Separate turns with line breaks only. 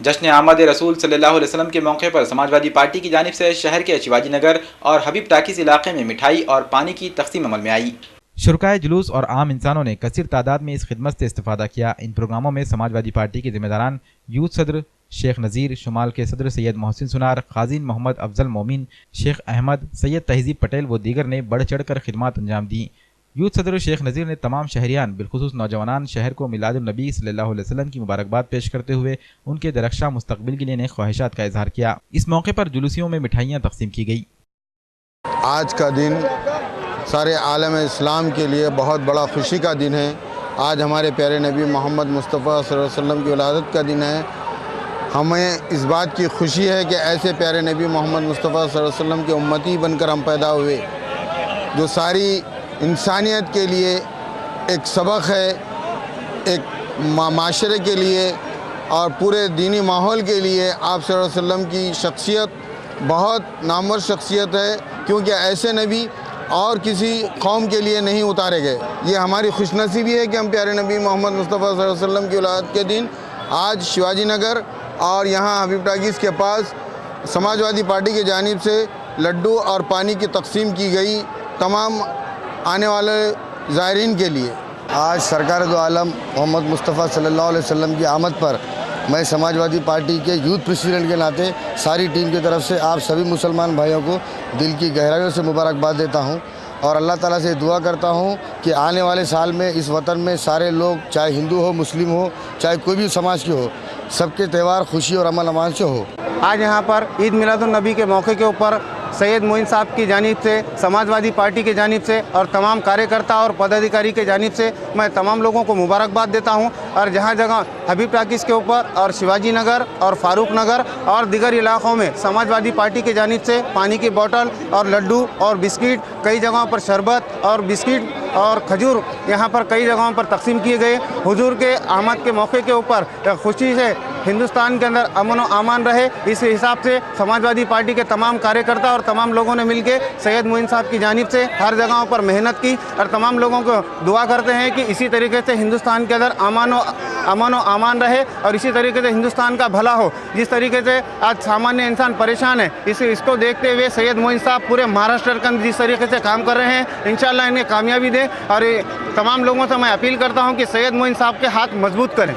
جشن آمد رسول صلی اللہ علیہ وسلم کے موقع پر سماجوادی پارٹی کی جانب سے شہر کے شیواجی نگر اور حبیب ٹاکیز علاقے میں مٹھائی اور پانی کی تقسیم عمل میں آئی۔ شرکائے جلوس اور عام انسانوں نے کثیر تعداد میں اس خدمت سے استفادہ کیا۔ ان پروگراموں میں سماجوادی پارٹی کے ذمہ داران، یوتھ صدر شیخ نذیر، شمال کے صدر سید محسن سنار، خازن محمد افضل مومن، شیخ احمد، سید تہذیب پٹیل و دیگر نے بڑھ چڑھ کر خدمات انجام دیں۔ یوتھ صدر شیخ نذیر نے تمام شہریان بالخصوص نوجوانان شہر کو میلاد النبی صلی اللہ علیہ وسلم کی مبارکباد پیش کرتے ہوئے ان کے درخشاں مستقبل کے لیے نیک خواہشات کا اظہار کیا۔ اس موقع پر جلوسیوں میں مٹھائیاں تقسیم کی گئی۔
آج کا دن سارے عالم اسلام کے لیے بہت بڑا خوشی کا دن ہے۔ آج ہمارے پیارے نبی محمد مصطفیٰ صلی اللہ علیہ وسلم کی ولادت کا دن ہے۔ ہمیں اس بات کی خوشی ہے کہ ایسے پیارے نبی محمد مصطفیٰ صلی اللہ علیہ وسلم کے امتی بن کر ہم پیدا ہوئے، جو ساری انسانیت کے لیے ایک سبق ہے، ایک معاشرے کے لیے اور پورے دینی ماحول کے لیے۔ آپ صلی اللہ علیہ وسلم کی شخصیت بہت نامور شخصیت ہے، کیونکہ ایسے نبی اور کسی قوم کے لیے نہیں اتارے گئے۔ یہ ہماری خوش نصیبی ہے کہ ہم پیارے نبی محمد مصطفیٰ صلی اللہ علیہ وسلم کی ولادت کے دن آج شیواجی نگر اور یہاں حبیب ٹاکیز کے پاس سماجوادی پارٹی کی جانب سے لڈو اور پانی کی تقسیم کی گئی تمام آنے والے زائرین کے لیے۔
آج سرکار دو عالم محمد مصطفیٰ صلی اللہ علیہ وسلم کی آمد پر میں سماجوادی پارٹی کے یوتھ پریسیڈنٹ کے ناطے ساری ٹیم کی طرف سے آپ سبھی مسلمان بھائیوں کو دل کی گہرائیوں سے مبارکباد دیتا ہوں، اور اللہ تعالیٰ سے دعا کرتا ہوں کہ آنے والے سال میں اس وطن میں سارے لوگ، چاہے ہندو ہو، مسلم ہو، چاہے کوئی بھی سماج کے ہو، سب کے تہوار خوشی اور امن امان سے ہو۔
آج یہاں پر عید میلاد النبی کے موقع کے اوپر سید معین صاحب کی جانب سے، سماجوادی پارٹی کی جانب سے اور تمام کاریہ اور پدادھیکاری کی جانب سے میں تمام لوگوں کو مبارکباد دیتا ہوں، اور جہاں جگہ حبیب ٹاکیز کے اوپر اور شیواجی نگر اور فاروق نگر اور دیگر علاقوں میں سماجوادی پارٹی کی جانب سے پانی کی بوتل اور لڈو اور بسکٹ، کئی جگہوں پر شربت اور بسکٹ اور کھجور یہاں پر کئی جگہوں پر تقسیم کیے گئے۔ حضور کے آمد کے موقع کے اوپر خوشی سے ہندوستان کے اندر امن و امان رہے، اس حساب سے سماجوادی پارٹی کے تمام کاریہ اور تمام لوگوں نے مل کے سید معین صاحب کی جانب سے ہر جگہوں پر محنت کی، اور تمام لوگوں کو دعا کرتے ہیں کہ اسی طریقے سے ہندوستان کے اندر امن و امان رہے اور اسی طریقے سے ہندوستان کا بھلا ہو۔ جس طریقے سے آج سامانیہ انسان پریشان ہے، اس کو دیکھتے ہوئے سید معین صاحب پورے مہاراشٹر کے اندر جس طریقے سے کام کر رہے ہیں، انشاءاللہ انہیں کامیابی دیں، اور تمام لوگوں سے میں اپیل کرتا ہوں کہ سید معین صاحب کے ہاتھ مضبوط کریں۔